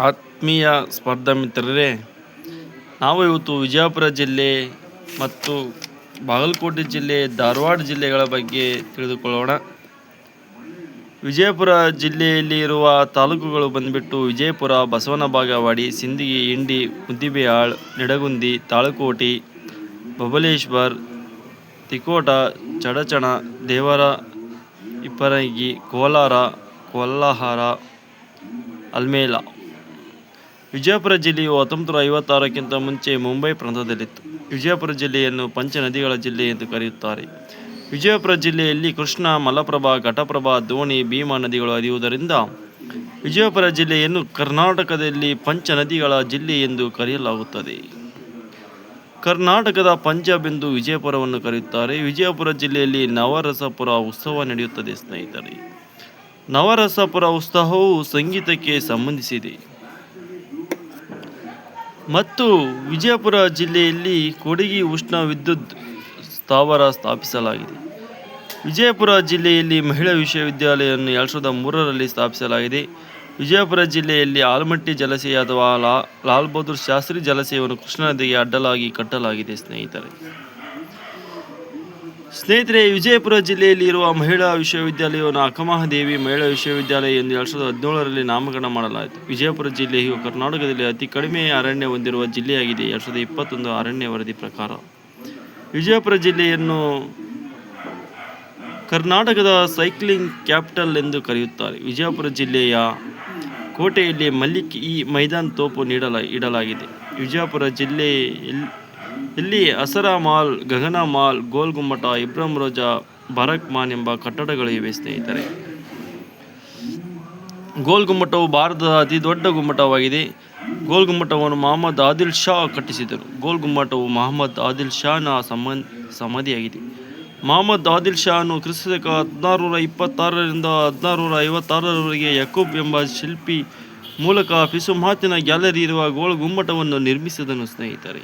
ಆತ್ಮೀಯ ಸ್ಪರ್ಧಾ ಮಿತ್ರರೇ, ನಾವು ಇವತ್ತು ವಿಜಯಪುರ ಜಿಲ್ಲೆ ಮತ್ತು ಬಾಗಲಕೋಟೆ ಜಿಲ್ಲೆ, ಧಾರವಾಡ ಜಿಲ್ಲೆಗಳ ಬಗ್ಗೆ ತಿಳಿದುಕೊಳ್ಳೋಣ. ವಿಜಯಪುರ ಜಿಲ್ಲೆಯಲ್ಲಿ ಇರುವ ತಾಲೂಕುಗಳು ಬಂದುಬಿಟ್ಟು ವಿಜಯಪುರ, ಬಸವನ ಬಾಗೇವಾಡಿ, ಸಿಂದಗಿ, ಇಂಡಿ, ಮುದ್ದೇಬಿಹಾಳ್, ನಿಡಗುಂದಿ, ತಾಳಿಕೋಟೆ, ಬಬಲೇಶ್ವರ, ತಿಕೋಟ, ಚಡಚಣ, ದೇವರ ಹಿಪ್ಪರಗಿ, ಕೋಲಾರ, ಕೊಲ್ಹಾರ, ಅಲ್ಮೇಲ. ವಿಜಯಪುರ ಜಿಲ್ಲೆಯು 1956ಕ್ಕಿಂತ ಮುಂಚೆ ಮುಂಬೈ ಪ್ರಾಂತದಲ್ಲಿತ್ತು. ವಿಜಯಪುರ ಜಿಲ್ಲೆಯನ್ನು ಪಂಚ ನದಿಗಳ ಜಿಲ್ಲೆ ಎಂದು ಕರೆಯುತ್ತಾರೆ. ವಿಜಯಪುರ ಜಿಲ್ಲೆಯಲ್ಲಿ ಕೃಷ್ಣ, ಮಲಪ್ರಭಾ, ಘಟಪ್ರಭಾ, ದೋಣಿ, ಭೀಮಾ ನದಿಗಳು ಹರಿಯುವುದರಿಂದ ವಿಜಯಪುರ ಜಿಲ್ಲೆಯನ್ನು ಕರ್ನಾಟಕದಲ್ಲಿ ಪಂಚ ನದಿಗಳ ಜಿಲ್ಲೆ ಎಂದು ಕರೆಯಲಾಗುತ್ತದೆ. ಕರ್ನಾಟಕದ ಪಂಜಾಬ್ ಎಂದು ವಿಜಯಪುರವನ್ನು ಕರೆಯುತ್ತಾರೆ. ವಿಜಯಪುರ ಜಿಲ್ಲೆಯಲ್ಲಿ ನವರಸಪುರ ಉತ್ಸವ ನಡೆಯುತ್ತದೆ. ಸ್ನೇಹಿತರೆ, ನವರಸಪುರ ಉತ್ಸವವು ಸಂಗೀತಕ್ಕೆ ಸಂಬಂಧಿಸಿದೆ. ಮತ್ತು ವಿಜಯಪುರ ಜಿಲ್ಲೆಯಲ್ಲಿ ಕೂಡಗಿ ಉಷ್ಣ ವಿದ್ಯುತ್ ಸ್ಥಾವರ ಸ್ಥಾಪಿಸಲಾಗಿದೆ. ವಿಜಯಪುರ ಜಿಲ್ಲೆಯಲ್ಲಿ ಮಹಿಳಾ ವಿಶ್ವವಿದ್ಯಾಲಯವನ್ನು 2003ರಲ್ಲಿ ಸ್ಥಾಪಿಸಲಾಗಿದೆ. ವಿಜಯಪುರ ಜಿಲ್ಲೆಯಲ್ಲಿ ಆಲಮಟ್ಟಿ ಜಲಾಶಯ ಅಥವಾ ಲಾಲ್ ಬಹದ್ದೂರ್ ಶಾಸ್ತ್ರಿ ಜಲಾಶಯವನ್ನು ಕೃಷ್ಣಾ ನದಿಗೆ ಅಡ್ಡಲಾಗಿ ಕಟ್ಟಲಾಗಿದೆ. ಸ್ನೇಹಿತರೆ, ವಿಜಯಪುರ ಜಿಲ್ಲೆಯಲ್ಲಿ ಇರುವ ಮಹಿಳಾ ವಿಶ್ವವಿದ್ಯಾಲಯವನ್ನು ಅಕ್ಕಮಹಾದೇವಿ ಮಹಿಳಾ ವಿಶ್ವವಿದ್ಯಾಲಯ ಎಂದು 2017ರಲ್ಲಿ ನಾಮಕರಣ ಮಾಡಲಾಯಿತು. ವಿಜಯಪುರ ಜಿಲ್ಲೆಯು ಕರ್ನಾಟಕದಲ್ಲಿ ಅತಿ ಕಡಿಮೆ ಅರಣ್ಯ ಹೊಂದಿರುವ ಜಿಲ್ಲೆಯಾಗಿದೆ. 2021 ಅರಣ್ಯ ವರದಿ ಪ್ರಕಾರ ವಿಜಯಪುರ ಜಿಲ್ಲೆಯನ್ನು ಕರ್ನಾಟಕದ ಸೈಕ್ಲಿಂಗ್ ಕ್ಯಾಪಿಟಲ್ ಎಂದು ಕರೆಯುತ್ತಾರೆ. ವಿಜಯಪುರ ಜಿಲ್ಲೆಯ ಕೋಟೆಯಲ್ಲಿ ಮಲ್ಲಿಕ್ ಇ ಮೈದಾನ ತೋಪು ಇಡಲಾಗಿದೆ. ವಿಜಯಪುರ ಜಿಲ್ಲೆಯಲ್ಲಿ ಅಸರಾ ಮಾಲ್, ಗಗನ ಮಾಲ್, ಗೋಲ್ ಗುಮ್ಮಟ, ಇಬ್ರಾಹಿಂ ರೋಜಾ, ಬರಕ್ ಮಾನ್ ಎಂಬ ಕಟ್ಟಡಗಳು ಇವೆ. ಸ್ನೇಹಿತರೆ, ಗೋಲ್ ಗುಮ್ಮಟವು ಭಾರತದ ಅತಿ ದೊಡ್ಡ ಗುಮ್ಮಟವಾಗಿದೆ. ಗೋಲ್ ಗುಮ್ಮಟವನ್ನು ಮೊಹಮ್ಮದ್ ಆದಿಲ್ ಶಾ ಕಟ್ಟಿಸಿದರು. ಗೋಲ್ ಗುಮ್ಮಟವು ಮೊಹಮ್ಮದ್ ಆದಿಲ್ ಶಾನ ಸಮಾಧಿಯಾಗಿದೆ. ಮೊಹಮ್ಮದ್ ಆದಿಲ್ ಶಾನು ಕ್ರಿಸ್ತ 1626ರಿಂದ 1656ರವರೆಗೆ ಯಕೂಬ್ ಎಂಬ ಶಿಲ್ಪಿ ಮೂಲಕ ಪಿಸುಮಾತಿನ ಗ್ಯಾಲರಿ ಇರುವ ಗೋಲ್ ಗುಮ್ಮಟವನ್ನು ನಿರ್ಮಿಸಿದನು. ಸ್ನೇಹಿತರೆ,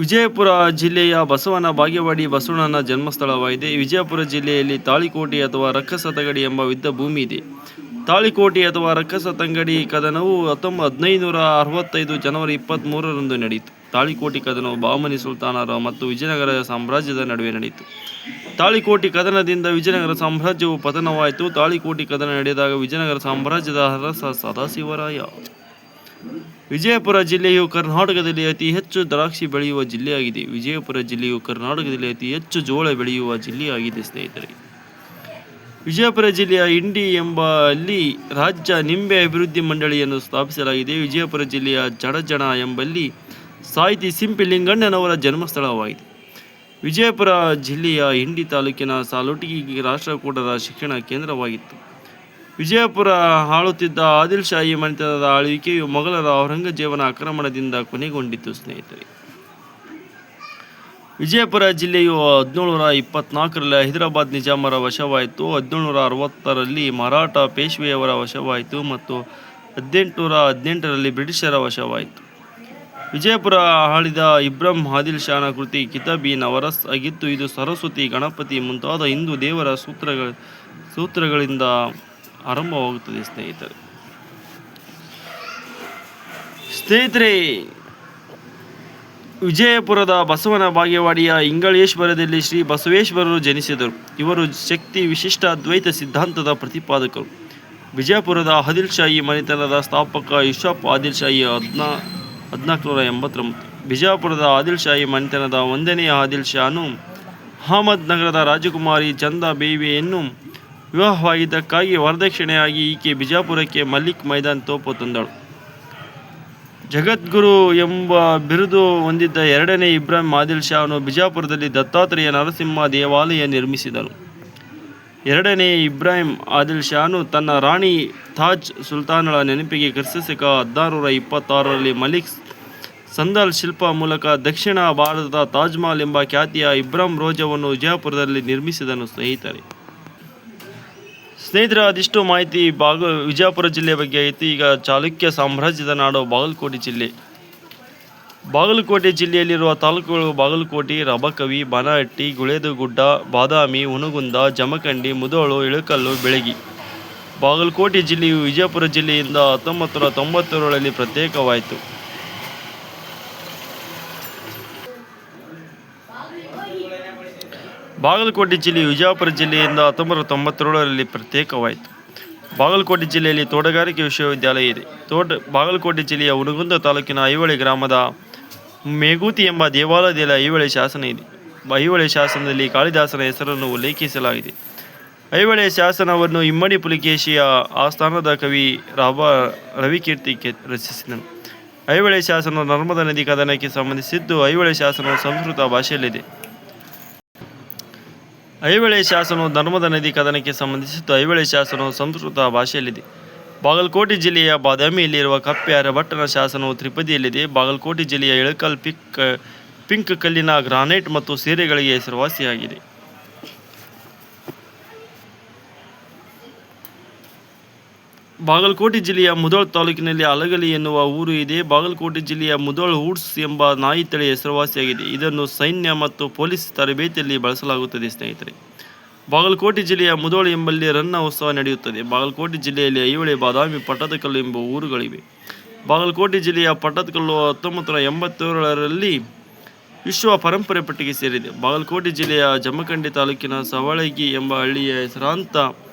ವಿಜಯಪುರ ಜಿಲ್ಲೆಯ ಬಸವನ ಬಾಗೇವಾಡಿ ಬಸವಣ್ಣನ ಜನ್ಮಸ್ಥಳವಾಗಿದೆ. ವಿಜಯಪುರ ಜಿಲ್ಲೆಯಲ್ಲಿ ತಾಳಿಕೋಟೆ ಅಥವಾ ರಕ್ಕಸ ತಂಗಡಿ ಎಂಬ ಯುದ್ಧ ಭೂಮಿ ಇದೆ. ತಾಳಿಕೋಟೆ ಅಥವಾ ರಕ್ಕಸ ತಂಗಡಿ ಕದನವು 1565 ಜನವರಿ 23ರಂದು ನಡೆಯಿತು. ತಾಳಿಕೋಟೆ ಕದನವು ಬಹಮನಿ ಸುಲ್ತಾನರ ಮತ್ತು ವಿಜಯನಗರ ಸಾಮ್ರಾಜ್ಯದ ನಡುವೆ ನಡೆಯಿತು. ತಾಳಿಕೋಟೆ ಕದನದಿಂದ ವಿಜಯನಗರ ಸಾಮ್ರಾಜ್ಯವು ಪತನವಾಯಿತು. ತಾಳಿಕೋಟೆ ಕದನ ನಡೆದಾಗ ವಿಜಯನಗರ ಸಾಮ್ರಾಜ್ಯದ ಅರಸ ಸದಾಶಿವರಾಯ. ವಿಜಯಪುರ ಜಿಲ್ಲೆಯು ಕರ್ನಾಟಕದಲ್ಲಿ ಅತಿ ಹೆಚ್ಚು ದ್ರಾಕ್ಷಿ ಬೆಳೆಯುವ ಜಿಲ್ಲೆಯಾಗಿದೆ. ವಿಜಯಪುರ ಜಿಲ್ಲೆಯು ಕರ್ನಾಟಕದಲ್ಲಿ ಅತಿ ಹೆಚ್ಚು ಜೋಳ ಬೆಳೆಯುವ ಜಿಲ್ಲೆಯಾಗಿದೆ. ಸ್ನೇಹಿತರೆ, ವಿಜಯಪುರ ಜಿಲ್ಲೆಯ ಇಂಡಿ ಎಂಬಲ್ಲಿ ರಾಜ್ಯ ನಿಂಬೆ ಅಭಿವೃದ್ಧಿ ಮಂಡಳಿಯನ್ನು ಸ್ಥಾಪಿಸಲಾಗಿದೆ. ವಿಜಯಪುರ ಜಿಲ್ಲೆಯ ಚಡಚಣ ಎಂಬಲ್ಲಿ ಸಾಹಿತಿ ಸಿಂಪಿ ಲಿಂಗಣ್ಣನವರ ಜನ್ಮಸ್ಥಳವಾಗಿದೆ. ವಿಜಯಪುರ ಜಿಲ್ಲೆಯ ಇಂಡಿ ತಾಲೂಕಿನ ಸಾಲೋಟಗಿ ರಾಷ್ಟ್ರಕೂಟರ ಶಿಕ್ಷಣ ಕೇಂದ್ರವಾಗಿತ್ತು. ವಿಜಯಪುರ ಆಳುತ್ತಿದ್ದ ಆದಿಲ್ ಶಾಹಿ ಮನೆತನದ ಆಳ್ವಿಕೆಯು ಮೊಘಲರ ಔರಂಗಜೇಬನ ಆಕ್ರಮಣದಿಂದ ಕೊನೆಗೊಂಡಿತು. ಸ್ನೇಹಿತರೆ, ವಿಜಯಪುರ ಜಿಲ್ಲೆಯು 1724ರಲ್ಲಿ ಹೈದರಾಬಾದ್ ನಿಜಾಮರ ವಶವಾಯಿತು. 1760ರಲ್ಲಿ ಮರಾಠ ಪೇಶ್ವೆಯವರ ವಶವಾಯಿತು ಮತ್ತು 1818ರಲ್ಲಿ ಬ್ರಿಟಿಷರ ವಶವಾಯಿತು. ವಿಜಯಪುರ ಆಳಿದ ಇಬ್ರಾಹಿಂ ಆದಿಲ್ ಶಾನ ಕೃತಿ ಕಿತಾಬ್ ಇ ನವರಸ್ ಆಗಿತ್ತು. ಇದು ಸರಸ್ವತಿ, ಗಣಪತಿ ಮುಂತಾದ ಹಿಂದೂ ದೇವರ ಸೂತ್ರಗಳಿಂದ ಆರಂಭವಾಗುತ್ತದೆ. ಸ್ನೇಹಿತರೆ, ವಿಜಯಪುರದ ಬಸವನ ಬಾಗೇವಾಡಿಯ ಇಂಗಳೇಶ್ವರದಲ್ಲಿ ಶ್ರೀ ಬಸವೇಶ್ವರರು ಜನಿಸಿದರು. ಇವರು ಶಕ್ತಿ ವಿಶಿಷ್ಟ ಅದ್ವೈತ ಸಿದ್ಧಾಂತದ ಪ್ರತಿಪಾದಕರು. ವಿಜಯಪುರದ ಆದಿಲ್ ಶಾಹಿ ಮನೆತನದ ಸ್ಥಾಪಕ ಯೂಸುಫ್ ಆದಿಲ್ ಶಾಹಿ 1489. ಬಿಜಾಪುರದ ಆದಿಲ್ ಶಾಹಿ ಮನೆತನದ 1ನೇ ಆದಿಲ್ ಶಾನು ಅಹಮದ್ ನಗರದ ರಾಜಕುಮಾರಿ ಚಂದಾ ಬೇವಿಯನ್ನು ವಿವಾಹವಾಗಿದ್ದಕ್ಕಾಗಿ ವರದಕ್ಷಿಣೆಯಾಗಿ ಈಕೆ ಬಿಜಾಪುರಕ್ಕೆ ಮಲ್ಲಿಕ್ ಮೈದಾನ್ ತೋಪು ತಂದಳು. ಜಗದ್ಗುರು ಎಂಬ ಬಿರುದು ಹೊಂದಿದ್ದ 2ನೇ ಇಬ್ರಾಹಿಂ ಆದಿಲ್ ಶಾನು ಬಿಜಾಪುರದಲ್ಲಿ ದತ್ತಾತ್ರೇಯ ನರಸಿಂಹ ದೇವಾಲಯ ನಿರ್ಮಿಸಿದನು. 2ನೇ ಇಬ್ರಾಹಿಂ ಆದಿಲ್ ಶಾನು ತನ್ನ ರಾಣಿ ತಾಜ್ ಸುಲ್ತಾನಳ ನೆನಪಿಗೆ ಕ್ರಿಸ್ತ 1626ರಲ್ಲಿ ಮಲಿಕ್ ಸಂದಲ್ ಶಿಲ್ಪ ಮೂಲಕ ದಕ್ಷಿಣ ಭಾರತದ ತಾಜ್ ಮಹಲ್ ಎಂಬ ಖ್ಯಾತಿಯ ಇಬ್ರಾಹಿಂ ರೋಜಾವನ್ನು ವಿಜಯಪುರದಲ್ಲಿ ನಿರ್ಮಿಸಿದನು. ಸ್ನೇಹಿತರೆ, ಅದಿಷ್ಟು ಮಾಹಿತಿ ವಿಜಯಪುರ ಜಿಲ್ಲೆ ಬಗ್ಗೆ ಆಯಿತು. ಈಗ ಚಾಲುಕ್ಯ ಸಾಮ್ರಾಜ್ಯದ ನಾಡು ಬಾಗಲಕೋಟೆ ಜಿಲ್ಲೆ. ಬಾಗಲಕೋಟೆ ಜಿಲ್ಲೆಯಲ್ಲಿರುವ ತಾಲೂಕುಗಳು ಬಾಗಲಕೋಟೆ, ರಬಕವಿ, ಬನಹಟ್ಟಿ, ಗುಳೇದಗುಡ್ಡ, ಬಾದಾಮಿ, ಹುನಗುಂದ, ಜಮಖಂಡಿ, ಮುಧೋಳ, ಇಳಕಲ್ಲು, ಬೆಳಗಿ. ಬಾಗಲಕೋಟೆ ಜಿಲ್ಲೆಯು ವಿಜಯಪುರ ಜಿಲ್ಲೆಯಿಂದ 1997ರಲ್ಲಿ ಪ್ರತ್ಯೇಕವಾಯಿತು. ಬಾಗಲಕೋಟೆ ಜಿಲ್ಲೆಯು ವಿಜಯಪುರ ಜಿಲ್ಲೆಯಿಂದ 1997ರಲ್ಲಿ ಪ್ರತ್ಯೇಕವಾಯಿತು. ಬಾಗಲಕೋಟೆ ಜಿಲ್ಲೆಯಲ್ಲಿ ತೋಟಗಾರಿಕೆ ವಿಶ್ವವಿದ್ಯಾಲಯ ಇದೆ. ಬಾಗಲಕೋಟೆ ಜಿಲ್ಲೆಯ ಹುನಗುಂದ ತಾಲೂಕಿನ ಐಹೊಳೆ ಗ್ರಾಮದ ಮೇಗೂತಿ ಎಂಬ ದೇವಾಲಯದಲ್ಲಿ ಐಹೊಳೆ ಶಾಸನ ಇದೆ. ಐಹೊಳೆ ಶಾಸನದಲ್ಲಿ ಕಾಳಿದಾಸನ ಹೆಸರನ್ನು ಉಲ್ಲೇಖಿಸಲಾಗಿದೆ. ಐಹೊಳೆ ಶಾಸನವನ್ನು ಇಮ್ಮಡಿ ಪುಲಿಕೇಶಿಯ ಆಸ್ಥಾನದ ಕವಿ ರವಿಕೀರ್ತಿ ರಚಿಸಿದನು. ಐಹೊಳೆ ಶಾಸನವು ನರ್ಮದಾ ನದಿ ಕದನಕ್ಕೆ ಸಂಬಂಧಿಸಿದ್ದು. ಐಹೊಳೆ ಶಾಸನವು ಸಂಸ್ಕೃತ ಭಾಷೆಯಲ್ಲಿದೆ. ಐಹೊಳೆ ಶಾಸನವು ನರ್ಮದಾ ನದಿ ಕದನಕ್ಕೆ ಸಂಬಂಧಿಸಿದ್ದು. ಐಹೊಳೆ ಶಾಸನವು ಸಂಸ್ಕೃತ ಭಾಷೆಯಲ್ಲಿದೆ. ಬಾಗಲಕೋಟೆ ಜಿಲ್ಲೆಯ ಬಾದಾಮಿಯಲ್ಲಿರುವ ಕಪ್ಪೆ ಅರಭಟ್ಟನ ಶಾಸನವು ತ್ರಿಪದಿಯಲ್ಲಿದೆ. ಬಾಗಲಕೋಟೆ ಜಿಲ್ಲೆಯ ಇಳಕಲ್ ಪಿಂಕ್ ಕಲ್ಲಿನ ಗ್ರಾನೈಟ್ ಮತ್ತು ಸೀರೆಗಳಿಗೆ ಹೆಸರುವಾಸಿಯಾಗಿದೆ. ಬಾಗಲಕೋಟೆ ಜಿಲ್ಲೆಯ ಮುಧೋಳ ತಾಲೂಕಿನಲ್ಲಿ ಅಲಗಲಿ ಎನ್ನುವ ಊರು ಇದೆ. ಬಾಗಲಕೋಟೆ ಜಿಲ್ಲೆಯ ಮುಧೋಳ ವುಡ್ಸ್ ಎಂಬ ನಾಯಿ ತಳಿ ಹೆಸರುವಾಸಿಯಾಗಿದೆ. ಇದನ್ನು ಸೈನ್ಯ ಮತ್ತು ಪೊಲೀಸ್ ತರಬೇತಿಯಲ್ಲಿ ಬಳಸಲಾಗುತ್ತದೆ. ಸ್ನೇಹಿತರೆ, ಬಾಗಲಕೋಟೆ ಜಿಲ್ಲೆಯ ಮುಧೋಳ ಎಂಬಲ್ಲಿ ರನ್ನ ಉತ್ಸವ ನಡೆಯುತ್ತದೆ. ಬಾಗಲಕೋಟೆ ಜಿಲ್ಲೆಯಲ್ಲಿ ಐಹೊಳೆ, ಬಾದಾಮಿ, ಪಟ್ಟದಕಲ್ಲು ಎಂಬ ಊರುಗಳಿವೆ. ಬಾಗಲಕೋಟೆ ಜಿಲ್ಲೆಯ ಪಟ್ಟದಕಲ್ಲು 1987ರಲ್ಲಿ ವಿಶ್ವ ಪರಂಪರೆ ಪಟ್ಟಿಗೆ ಸೇರಿದೆ. ಬಾಗಲಕೋಟೆ ಜಿಲ್ಲೆಯ ಜಮಖಂಡಿ ತಾಲೂಕಿನ ಸವಳಗಿ ಎಂಬ ಹಳ್ಳಿಯ ಹೆಸರಾಂತ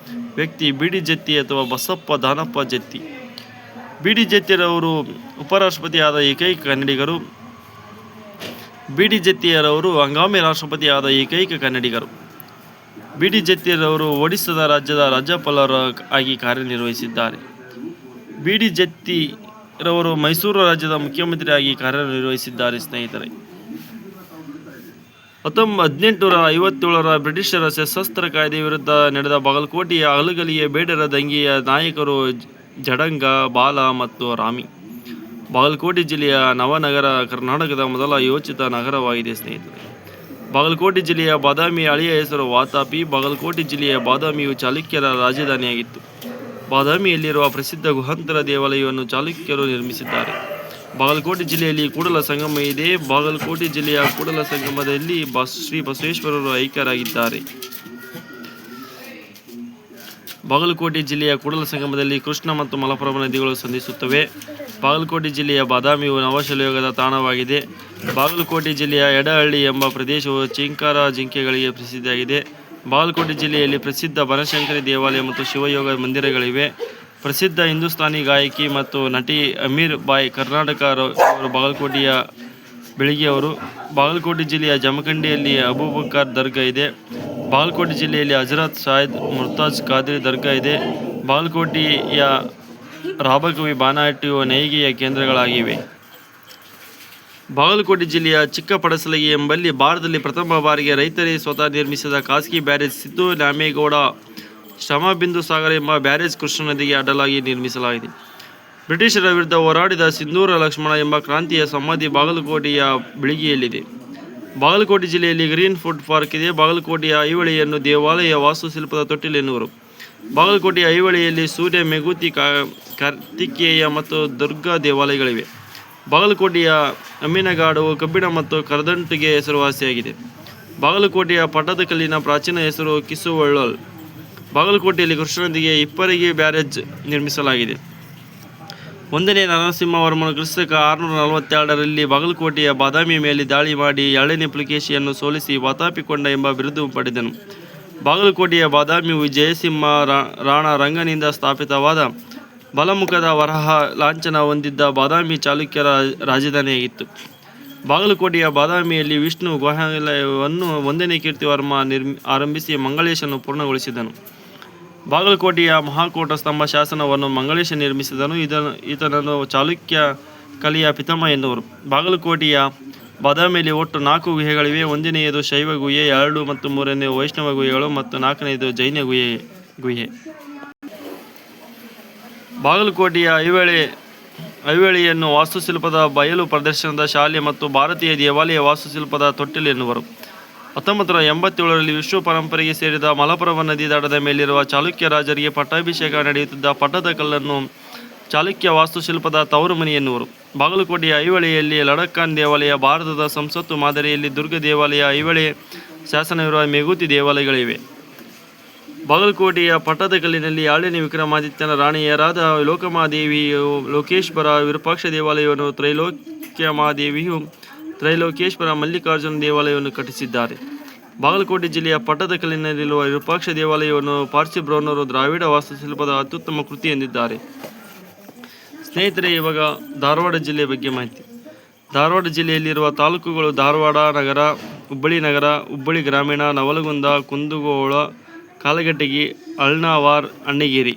ವ್ಯಕ್ತಿ ಬಿಡಿ ಜತ್ತಿ ಅಥವಾ ಬಸಪ್ಪ ದಾನಪ್ಪ ಜತ್ತಿ. ಬಿಡಿ ಜತ್ತಿರವರು ಉಪರಾಷ್ಟ್ರಪತಿಯಾದ ಏಕೈಕ ಕನ್ನಡಿಗರು. ಬಿಡಿ ಜತ್ತಿಯರವರು ಹಂಗಾಮಿ ರಾಷ್ಟ್ರಪತಿಯಾದ ಏಕೈಕ ಕನ್ನಡಿಗರು. ಬಿಡಿ ಜತ್ತಿರವರು ಒಡಿಸ್ಸಾದ ರಾಜ್ಯದ ರಾಜ್ಯಪಾಲರಾಗಿ ಕಾರ್ಯನಿರ್ವಹಿಸಿದ್ದಾರೆ. ಬಿಡಿ ಜತ್ತಿರವರು ಮೈಸೂರು ರಾಜ್ಯದ ಮುಖ್ಯಮಂತ್ರಿಯಾಗಿ ಕಾರ್ಯನಿರ್ವಹಿಸಿದ್ದಾರೆ. ಸ್ನೇಹಿತರೆ, 1857ರ ಬ್ರಿಟಿಷರ ಸಶಸ್ತ್ರ ಕಾಯ್ದೆ ವಿರುದ್ಧ ನಡೆದ ಬಾಗಲಕೋಟೆಯ ಅಲಗಲಿಯ ಬೇಡರ ದಂಗೆಯ ನಾಯಕರು ಜಡಂಗ, ಬಾಲ ಮತ್ತು ರಾಮಿ. ಬಾಗಲಕೋಟೆ ಜಿಲ್ಲೆಯ ನವನಗರ ಕರ್ನಾಟಕದ ಮೊದಲ ಯೋಚಿತ ನಗರವಾಗಿದೆ. ಸ್ನೇಹಿತರೆ, ಬಾಗಲಕೋಟೆ ಜಿಲ್ಲೆಯ ಬಾದಾಮಿಯ ಹಳೆಯ ಹೆಸರು ವಾತಾಪಿ. ಬಾಗಲಕೋಟೆ ಜಿಲ್ಲೆಯ ಬಾದಾಮಿಯು ಚಾಲುಕ್ಯರ ರಾಜಧಾನಿಯಾಗಿತ್ತು. ಬಾದಾಮಿಯಲ್ಲಿರುವ ಪ್ರಸಿದ್ಧ ಗುಹಾಂತರ ದೇವಾಲಯವನ್ನು ಚಾಲುಕ್ಯರು ನಿರ್ಮಿಸಿದ್ದಾರೆ. ಬಾಗಲಕೋಟೆ ಜಿಲ್ಲೆಯಲ್ಲಿ ಕೂಡಲ ಸಂಗಮ ಇದೆ. ಬಾಗಲಕೋಟೆ ಜಿಲ್ಲೆಯ ಕೂಡಲ ಸಂಗಮದಲ್ಲಿ ಶ್ರೀ ಬಸವೇಶ್ವರರು ಐಕ್ಯರಾಗಿದ್ದಾರೆ. ಬಾಗಲಕೋಟೆ ಜಿಲ್ಲೆಯ ಕೂಡಲ ಸಂಗಮದಲ್ಲಿ ಕೃಷ್ಣ ಮತ್ತು ಮಲಪ್ರಭಾ ನದಿಗಳು ಸಂಧಿಸುತ್ತವೆ. ಬಾಗಲಕೋಟೆ ಜಿಲ್ಲೆಯ ಬಾದಾಮಿಯು ನವಶಿಲಾಯುಗದ ತಾಣವಾಗಿದೆ. ಬಾಗಲಕೋಟೆ ಜಿಲ್ಲೆಯ ಎಡಹಳ್ಳಿ ಎಂಬ ಪ್ರದೇಶವು ಚಿಂಕಾರ ಜಿಂಕೆಗಳಿಗೆ ಪ್ರಸಿದ್ಧಿಯಾಗಿದೆ. ಬಾಗಲಕೋಟೆ ಜಿಲ್ಲೆಯಲ್ಲಿ ಪ್ರಸಿದ್ಧ ಬನಶಂಕರಿ ದೇವಾಲಯ ಮತ್ತು ಶಿವಯೋಗ ಮಂದಿರಗಳಿವೆ. ಪ್ರಸಿದ್ಧ ಹಿಂದೂಸ್ತಾನಿ ಗಾಯಕಿ ಮತ್ತು ನಟಿ ಅಮೀರ್ ಬಾಯ್ ಕರ್ನಾಟಕ ಅವರು ಬಾಗಲಕೋಟೆಯ ಬೆಳಗಿಯವರು. ಬಾಗಲಕೋಟೆ ಜಿಲ್ಲೆಯ ಜಮಖಂಡಿಯಲ್ಲಿ ಅಬೂಬಕರ್ ದರ್ಗಾ ಇದೆ. ಬಾಗಲಕೋಟೆ ಜಿಲ್ಲೆಯಲ್ಲಿ ಹಜರತ್ ಶಾಹಿದ್ ಮುರ್ತಾಜ್ ಖಾದ್ರಿ ದರ್ಗಾ ಇದೆ. ಬಾಗಲಕೋಟೆಯ ರಾಬಕವಿ, ಬಾನಹಟ್ಟಿಯು ನೇಯ್ಗೆಯ ಕೇಂದ್ರಗಳಾಗಿವೆ. ಬಾಗಲಕೋಟೆ ಜಿಲ್ಲೆಯ ಚಿಕ್ಕಪಡಸಲಗಿ ಎಂಬಲ್ಲಿ ಭಾರತದಲ್ಲಿ ಪ್ರಥಮ ಬಾರಿಗೆ ರೈತರೇ ಸ್ವತಃ ನಿರ್ಮಿಸಿದ ಖಾಸಗಿ ಬ್ಯಾರೇಜ್ ಸಿದ್ದು ನ್ಯಾಮೇಗೌಡ ಶ್ರಮಬಿಂದು ಸಾಗರ ಎಂಬ ಬ್ಯಾರೇಜ್ ಕೃಷ್ಣಾ ನದಿಗೆ ಅಡ್ಡಲಾಗಿ ನಿರ್ಮಿಸಲಾಗಿದೆ. ಬ್ರಿಟಿಷರ ವಿರುದ್ಧ ಹೋರಾಡಿದ ಸಿಂಧೂರ ಲಕ್ಷ್ಮಣ ಎಂಬ ಕ್ರಾಂತಿಯ ಸಮಾಧಿ ಬಾಗಲಕೋಟೆಯ ಬಿಳಿಗಿಯಲ್ಲಿದೆ. ಬಾಗಲಕೋಟೆ ಜಿಲ್ಲೆಯಲ್ಲಿ ಗ್ರೀನ್ ಫುಡ್ ಪಾರ್ಕ್ ಇದೆ. ಬಾಗಲಕೋಟೆಯ ಐಹೊಳೆಯನ್ನು ದೇವಾಲಯ ವಾಸ್ತುಶಿಲ್ಪದ ತೊಟ್ಟಿಲು ಎನ್ನುವರು. ಬಾಗಲಕೋಟೆಯ ಐಹೊಳೆಯಲ್ಲಿ ಸೂರ್ಯ, ಮೆಗೂತಿ, ಕಾರ್ತಿಕೇಯ ಮತ್ತು ದುರ್ಗಾ ದೇವಾಲಯಗಳಿವೆ. ಬಾಗಲಕೋಟೆಯ ಅಮ್ಮಿನಗಾಡು ಕಬ್ಬಿಣ ಮತ್ತು ಕರದಂಟಿಗೆ ಹೆಸರುವಾಸಿಯಾಗಿದೆ. ಬಾಗಲಕೋಟೆಯ ಪಟ್ಟದಕಲ್ಲಿನ ಪ್ರಾಚೀನ ಹೆಸರು ಕಿಸುವಳ್ಳೋಲ್. ಬಾಗಲಕೋಟೆಯಲ್ಲಿ ಕೃಷ್ಣಾ ನದಿಗೆ ಹಿಪ್ಪರಗಿ ಬ್ಯಾರೇಜ್ ನಿರ್ಮಿಸಲಾಗಿದೆ. 1ನೇ ನರಸಿಂಹವರ್ಮನು ಕ್ರಿಸ್ತ 642ರಲ್ಲಿ ಬಾಗಲಕೋಟೆಯ ಬಾದಾಮಿ ಮೇಲೆ ದಾಳಿ ಮಾಡಿ 2ನೇ ಪುಲಿಕೇಶಿಯನ್ನು ಸೋಲಿಸಿ ವಾತಾಪಿಕೊಂಡ ಎಂಬ ಬಿರುದು ಪಡೆದನು. ಬಾಗಲಕೋಟೆಯ ಬಾದಾಮಿಯು ಜಯಸಿಂಹ ರಾಣ ರಂಗನಿಂದ ಸ್ಥಾಪಿತವಾದ ಬಲಮುಖದ ವರಹ ಲಾಂಛನ ಹೊಂದಿದ್ದ ಬಾದಾಮಿ ಚಾಲುಕ್ಯರ ರಾಜಧಾನಿಯಾಗಿತ್ತು. ಬಾಗಲಕೋಟೆಯ ಬಾದಾಮಿಯಲ್ಲಿ ವಿಷ್ಣು ಗುಹಾಲಯವನ್ನು 1ನೇ ಕೀರ್ತಿವರ್ಮ ಆರಂಭಿಸಿ ಮಂಗಳೇಶನು ಪೂರ್ಣಗೊಳಿಸಿದನು. ಬಾಗಲಕೋಟೆಯ ಮಹಾಕೋಟ ಸ್ತಂಭ ಶಾಸನವನ್ನು ಮಂಗಳೇಶ ನಿರ್ಮಿಸಿದನು. ಈತನನ್ನು ಚಾಲುಕ್ಯ ಕಲೆಯ ಪಿತಾಮಹ ಎನ್ನುವರು. ಬಾಗಲಕೋಟೆಯ ಬಾದಾಮಿಯಲ್ಲಿ ಒಟ್ಟು 4 ಗುಹೆಗಳಿವೆ. 1ನೇಯದು ಶೈವ ಗುಹೆ, 2 ಮತ್ತು 3ನೇ ವೈಷ್ಣವ ಗುಹೆಗಳು ಮತ್ತು 4ನೇದು ಜೈನ ಗುಹೆ. ಬಾಗಲಕೋಟೆಯ ಐಹೊಳೆಯನ್ನು ವಾಸ್ತುಶಿಲ್ಪದ ಬಯಲು ಪ್ರದರ್ಶನದ ಶಾಲೆ ಮತ್ತು ಭಾರತೀಯ ದೇವಾಲಯ ವಾಸ್ತುಶಿಲ್ಪದ ತೊಟ್ಟಿಲು ಎನ್ನುವರು. 1987ರಲ್ಲಿ ವಿಶ್ವ ಪರಂಪರೆಗೆ ಸೇರಿದ ಮಲಪ್ರಭಾ ನದಿ ದಡದ ಮೇಲಿರುವ ಚಾಲುಕ್ಯ ರಾಜರಿಗೆ ಪಟ್ಟಾಭಿಷೇಕ ನಡೆಯುತ್ತಿದ್ದ ಪಟ್ಟದಕಲ್ಲನ್ನು ಚಾಲುಕ್ಯ ವಾಸ್ತುಶಿಲ್ಪದ ತವರು ಮನೆ ಎನ್ನುವರು. ಬಾಗಲಕೋಟೆಯ ಐಹೊಳೆಯಲ್ಲಿ ಲಡಕ್ಕಾನ್ ದೇವಾಲಯ, ಭಾರತದ ಸಂಸತ್ತು ಮಾದರಿಯಲ್ಲಿ ದುರ್ಗ ದೇವಾಲಯ, ಐಹೊಳೆ ಶಾಸನವಿರುವ ಮೇಗೂತಿ ದೇವಾಲಯಗಳಿವೆ. ಬಾಗಲಕೋಟೆಯ ಪಟ್ಟದಕಲ್ಲಿನಲ್ಲಿ 7ನೇ ವಿಕ್ರಮಾದಿತ್ಯನ ರಾಣಿಯರಾದ ಲೋಕಮಾದೇವಿಯು ಲೋಕೇಶ್ವರ ವಿರೂಪಾಕ್ಷ ದೇವಾಲಯವನ್ನು, ತ್ರೈಲೋಕ್ಯಮಾದೇವಿಯು ತ್ರೈಲೋಕೇಶ್ವರ ಮಲ್ಲಿಕಾರ್ಜುನ ದೇವಾಲಯವನ್ನು ಕಟ್ಟಿಸಿದ್ದಾರೆ. ಬಾಗಲಕೋಟೆ ಜಿಲ್ಲೆಯ ಪಟ್ಟದಕಲ್ಲಿನಲ್ಲಿರುವ ವಿರೂಪಾಕ್ಷ ದೇವಾಲಯವನ್ನು ಪಾರ್ಸಿ ಬ್ರೌನರು ದ್ರಾವಿಡ ವಾಸ್ತುಶಿಲ್ಪದ ಅತ್ಯುತ್ತಮ ಕೃತಿ ಎಂದಿದ್ದಾರೆ. ಸ್ನೇಹಿತರೆ, ಇವಾಗ ಧಾರವಾಡ ಜಿಲ್ಲೆ ಬಗ್ಗೆ ಮಾಹಿತಿ. ಧಾರವಾಡ ಜಿಲ್ಲೆಯಲ್ಲಿರುವ ತಾಲೂಕುಗಳು: ಧಾರವಾಡ ನಗರ, ಹುಬ್ಬಳ್ಳಿ ನಗರ, ಹುಬ್ಬಳ್ಳಿ ಗ್ರಾಮೀಣ, ನವಲಗುಂದ, ಕುಂದಗೋಳ, ಕಾಲಘಟಗಿ, ಅಳ್ನಾವರ, ಅಣ್ಣಿಗೇರಿ.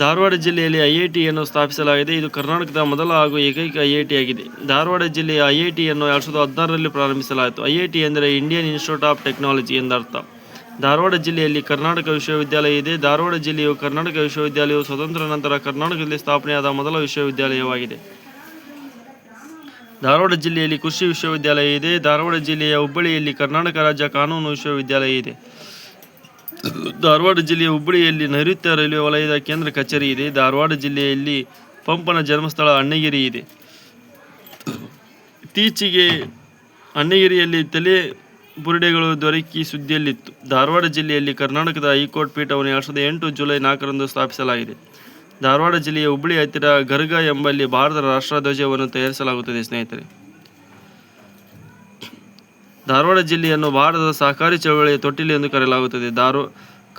ಧಾರವಾಡ ಜಿಲ್ಲೆಯಲ್ಲಿ ಐಐಟಿಯನ್ನು ಸ್ಥಾಪಿಸಲಾಗಿದೆ. ಇದು ಕರ್ನಾಟಕದ ಮೊದಲ ಹಾಗೂ ಏಕೈಕ ಐಐಟಿ ಆಗಿದೆ. ಧಾರವಾಡ ಜಿಲ್ಲೆಯ ಐಐಟಿಯನ್ನು 2016ರಲ್ಲಿ ಪ್ರಾರಂಭಿಸಲಾಯಿತು. ಐಐಟಿ ಎಂದರೆ ಇಂಡಿಯನ್ ಇನ್ಸ್ಟಿಟ್ಯೂಟ್ ಆಫ್ ಟೆಕ್ನಾಲಜಿ ಎಂದರ್ಥ. ಧಾರವಾಡ ಜಿಲ್ಲೆಯಲ್ಲಿ ಕರ್ನಾಟಕ ವಿಶ್ವವಿದ್ಯಾಲಯ ಇದೆ. ಧಾರವಾಡ ಜಿಲ್ಲೆಯು ಕರ್ನಾಟಕ ವಿಶ್ವವಿದ್ಯಾಲಯವು ಸ್ವತಂತ್ರ ನಂತರ ಕರ್ನಾಟಕದಲ್ಲಿ ಸ್ಥಾಪನೆಯಾದ ಮೊದಲ ವಿಶ್ವವಿದ್ಯಾಲಯವಾಗಿದೆ. ಧಾರವಾಡ ಜಿಲ್ಲೆಯಲ್ಲಿ ಕೃಷಿ ವಿಶ್ವವಿದ್ಯಾಲಯ ಇದೆ. ಧಾರವಾಡ ಜಿಲ್ಲೆಯ ಹುಬ್ಬಳ್ಳಿಯಲ್ಲಿ ಕರ್ನಾಟಕ ರಾಜ್ಯ ಕಾನೂನು ವಿಶ್ವವಿದ್ಯಾಲಯ ಇದೆ. ಧಾರವಾಡ ಜಿಲ್ಲೆಯ ಹುಬ್ಬಳ್ಳಿಯಲ್ಲಿ ನೈಋತ್ಯ ರೈಲ್ವೆ ವಲಯದ ಕೇಂದ್ರ ಕಚೇರಿ ಇದೆ. ಧಾರವಾಡ ಜಿಲ್ಲೆಯಲ್ಲಿ ಪಂಪನ ಜನ್ಮಸ್ಥಳ ಅಣ್ಣಿಗೇರಿ ಇದೆ. ಇತ್ತೀಚೆಗೆ ಅಣ್ಣಿಗೇರಿಯಲ್ಲಿ ತಲೆ ಬುರುಡೆಗಳು ದೊರಕಿ ಸುದ್ದಿಯಲ್ಲಿತ್ತು. ಧಾರವಾಡ ಜಿಲ್ಲೆಯಲ್ಲಿ ಕರ್ನಾಟಕದ ಹೈಕೋರ್ಟ್ ಪೀಠವನ್ನು 2008 ಜುಲೈ 4ರಂದು ಸ್ಥಾಪಿಸಲಾಗಿದೆ. ಧಾರವಾಡ ಜಿಲ್ಲೆಯ ಹುಬ್ಬಳ್ಳಿ ಹತ್ತಿರ ಗರ್ಗ ಎಂಬಲ್ಲಿ ಭಾರತದ ರಾಷ್ಟ್ರಧ್ವಜವನ್ನು ತಯಾರಿಸಲಾಗುತ್ತದೆ. ಸ್ನೇಹಿತರೆ, ಧಾರವಾಡ ಜಿಲ್ಲೆಯನ್ನು ಭಾರತದ ಸಹಕಾರಿ ಚಳವಳಿಯ ತೊಟ್ಟಿಲು ಎಂದು ಕರೆಯಲಾಗುತ್ತದೆ.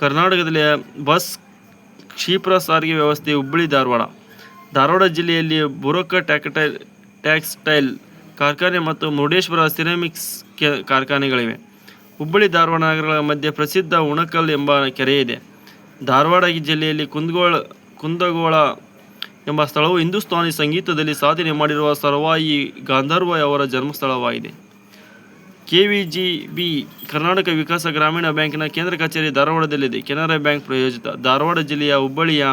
ಕರ್ನಾಟಕದಲ್ಲಿ ಬಸ್ ಕ್ಷಿಪ್ರ ಸಾರಿಗೆ ವ್ಯವಸ್ಥೆ ಹುಬ್ಬಳ್ಳಿ ಧಾರವಾಡ. ಧಾರವಾಡ ಜಿಲ್ಲೆಯಲ್ಲಿ ಬುರಕ ಟೆಕ್ಸ್ಟೈಲ್ ಕಾರ್ಖಾನೆ ಮತ್ತು ಮುರುಡೇಶ್ವರ ಸಿರಾಮಿಕ್ಸ್ ಕಾರ್ಖಾನೆಗಳಿವೆ. ಹುಬ್ಬಳ್ಳಿ ಧಾರವಾಡ ನಗರಗಳ ಮಧ್ಯೆ ಪ್ರಸಿದ್ಧ ಉಣಕಲ್ ಎಂಬ ಕೆರೆ ಇದೆ. ಧಾರವಾಡ ಜಿಲ್ಲೆಯಲ್ಲಿ ಕುಂದಗೋಳ ಎಂಬ ಸ್ಥಳವು ಹಿಂದೂಸ್ತಾನಿ ಸಂಗೀತದಲ್ಲಿ ಸಾಧನೆ ಮಾಡಿರುವ ಸರ್ವಾಯಿ ಗಾಂಧರ್ವ ಅವರ ಜನ್ಮಸ್ಥಳವಾಗಿದೆ. KVGB ಕರ್ನಾಟಕ ವಿಕಾಸ ಗ್ರಾಮೀಣ ಬ್ಯಾಂಕಿನ ಕೇಂದ್ರ ಕಚೇರಿ ಧಾರವಾಡದಲ್ಲಿದೆ. ಕೆನರಾ ಬ್ಯಾಂಕ್ ಪ್ರಾಯೋಜಿತ. ಧಾರವಾಡ ಜಿಲ್ಲೆಯ ಹುಬ್ಬಳ್ಳಿಯ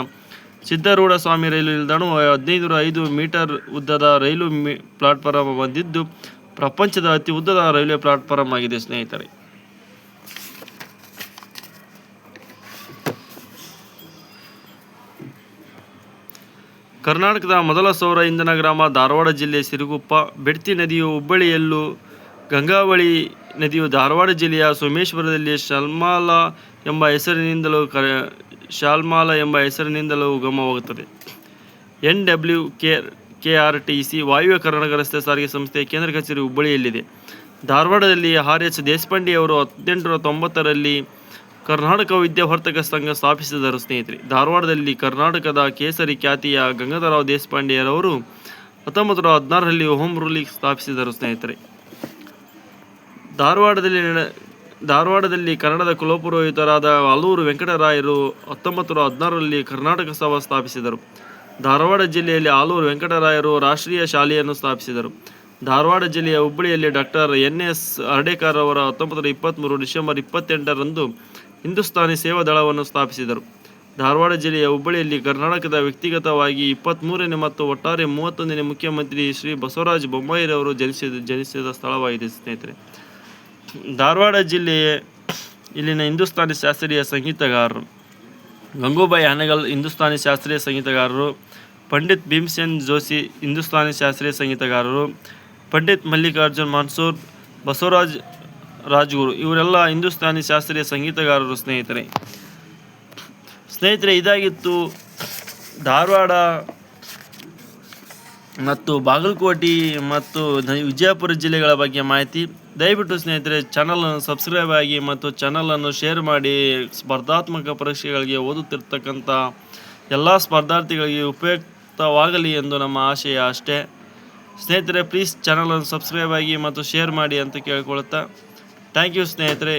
ಸಿದ್ಧಾರೂಢ ಸ್ವಾಮಿ ರೈಲು ನಿಲ್ದಾಣವು 1505 ಮೀಟರ್ ಉದ್ದದ ರೈಲು ಪ್ಲಾಟ್ಫಾರಂ ಹೊಂದಿದ್ದು ಪ್ರಪಂಚದ ಅತಿ ಉದ್ದದ ರೈಲ್ವೆ ಪ್ಲಾಟ್ಫಾರಂ ಆಗಿದೆ. ಸ್ನೇಹಿತರೆ, ಕರ್ನಾಟಕದ ಮೊದಲ ಸೌರ ಇಂಧನ ಗ್ರಾಮ ಧಾರವಾಡ ಜಿಲ್ಲೆ ಸಿರುಗುಪ್ಪ. ಬೆಡ್ತಿ ನದಿಯು ಹುಬ್ಬಳ್ಳಿಯಲ್ಲೂ, ಗಂಗಾವಳಿ ನದಿಯು ಧಾರವಾಡ ಜಿಲ್ಲೆಯ ಸೋಮೇಶ್ವರದಲ್ಲಿ ಶಾಲ್ಮಾಲ ಎಂಬ ಹೆಸರಿನಿಂದಲೂ ಉಗಮವಾಗುತ್ತದೆ. NWKRTC ವಾಯುವ್ಯ ಕರ್ನಾಟಕ ರಸ್ತೆ ಸಾರಿಗೆ ಸಂಸ್ಥೆಯ ಕೇಂದ್ರ ಕಚೇರಿ ಹುಬ್ಬಳ್ಳಿಯಲ್ಲಿದೆ. ಧಾರವಾಡದಲ್ಲಿ RH ದೇಶಪಾಂಡೆ ಅವರು 1890ರಲ್ಲಿ ಕರ್ನಾಟಕ ವಿದ್ಯಾವರ್ತಕ ಸಂಘ ಸ್ಥಾಪಿಸಿದರು. ಸ್ನೇಹಿತರೆ, ಧಾರವಾಡದಲ್ಲಿ ಕರ್ನಾಟಕದ ಕೇಸರಿ ಖ್ಯಾತಿಯ ಗಂಗಾಧರರಾವ್ ದೇಶಪಾಂಡೆಯವರು 1916ರಲ್ಲಿ ಹೋಮ್ ರೂಲ್ ಸ್ಥಾಪಿಸಿದರು. ಸ್ನೇಹಿತರೆ, ಧಾರವಾಡದಲ್ಲಿ ಕನ್ನಡದ ಕುಲಪುರೋಹಿತರಾದ ಆಲೂರು ವೆಂಕಟರಾಯರು 1916ರಲ್ಲಿ ಕರ್ನಾಟಕ ಸಭಾ ಸ್ಥಾಪಿಸಿದರು. ಧಾರವಾಡ ಜಿಲ್ಲೆಯಲ್ಲಿ ಆಲೂರು ವೆಂಕಟರಾಯರು ರಾಷ್ಟ್ರೀಯ ಶಾಲೆಯನ್ನು ಸ್ಥಾಪಿಸಿದರು. ಧಾರವಾಡ ಜಿಲ್ಲೆಯ ಹುಬ್ಬಳ್ಳಿಯಲ್ಲಿ ಡಾಕ್ಟರ್ NS ಹರ್ಡೇಕರ್ ಅವರ 1923 ಡಿಸೆಂಬರ್ 28ರಂದು ಹಿಂದೂಸ್ತಾನಿ ಸೇವಾ ದಳವನ್ನು ಸ್ಥಾಪಿಸಿದರು. ಧಾರವಾಡ ಜಿಲ್ಲೆಯ ಹುಬ್ಬಳ್ಳಿಯಲ್ಲಿ ಕರ್ನಾಟಕದ ವ್ಯಕ್ತಿಗತವಾಗಿ 23ನೇ ಮತ್ತು ಒಟ್ಟಾರೆ 31ನೇ ಮುಖ್ಯಮಂತ್ರಿ ಶ್ರೀ ಬಸವರಾಜ ಬೊಮ್ಮಾಯಿರವರು ಜನಿಸಿದ ಸ್ಥಳವಾಗಿದೆ. ಸ್ನೇಹಿತರೆ, ಧಾರವಾಡ ಜಿಲ್ಲೆಯ ಇಲ್ಲಿನ ಹಿಂದೂಸ್ತಾನಿ ಶಾಸ್ತ್ರೀಯ ಸಂಗೀತಗಾರರು: ಗಂಗೂಬಾಯಿ ಹಾನಗಲ್ ಹಿಂದೂಸ್ತಾನಿ ಶಾಸ್ತ್ರೀಯ ಸಂಗೀತಗಾರರು, ಪಂಡಿತ್ ಭೀಮಸೇನ್ ಜೋಶಿ ಹಿಂದೂಸ್ತಾನಿ ಶಾಸ್ತ್ರೀಯ ಸಂಗೀತಗಾರರು, ಪಂಡಿತ್ ಮಲ್ಲಿಕಾರ್ಜುನ್ ಮನ್ಸೂರ್, ಬಸವರಾಜ್ ರಾಜ್ಗುರು ಇವರೆಲ್ಲ ಹಿಂದೂಸ್ತಾನಿ ಶಾಸ್ತ್ರೀಯ ಸಂಗೀತಗಾರರು. ಸ್ನೇಹಿತರೆ, ಇದಾಗಿತ್ತು ಧಾರವಾಡ ಮತ್ತು ಬಾಗಲಕೋಟೆ ಮತ್ತು ವಿಜಯಪುರ ಜಿಲ್ಲೆಗಳ ಬಗ್ಗೆ ಮಾಹಿತಿ. ದಯವಿಟ್ಟು ಸ್ನೇಹಿತರೆ, ಚಾನಲನ್ನು ಸಬ್ಸ್ಕ್ರೈಬ್ ಆಗಿ ಮತ್ತು ಚಾನಲನ್ನು ಶೇರ್ ಮಾಡಿ. ಸ್ಪರ್ಧಾತ್ಮಕ ಪರೀಕ್ಷೆಗಳಿಗೆ ಓದುತ್ತಿರ್ತಕ್ಕಂಥ ಎಲ್ಲ ಸ್ಪರ್ಧಾರ್ಥಿಗಳಿಗೆ ಉಪಯುಕ್ತವಾಗಲಿ ಎಂದು ನಮ್ಮ ಆಶಯ ಅಷ್ಟೇ. ಸ್ನೇಹಿತರೆ, ಪ್ಲೀಸ್ ಚಾನಲನ್ನು ಸಬ್ಸ್ಕ್ರೈಬ್ ಆಗಿ ಮತ್ತು ಶೇರ್ ಮಾಡಿ ಅಂತ ಕೇಳಿಕೊಳ್ಳುತ್ತಾ, ಥ್ಯಾಂಕ್ ಯು ಸ್ನೇಹಿತರೆ.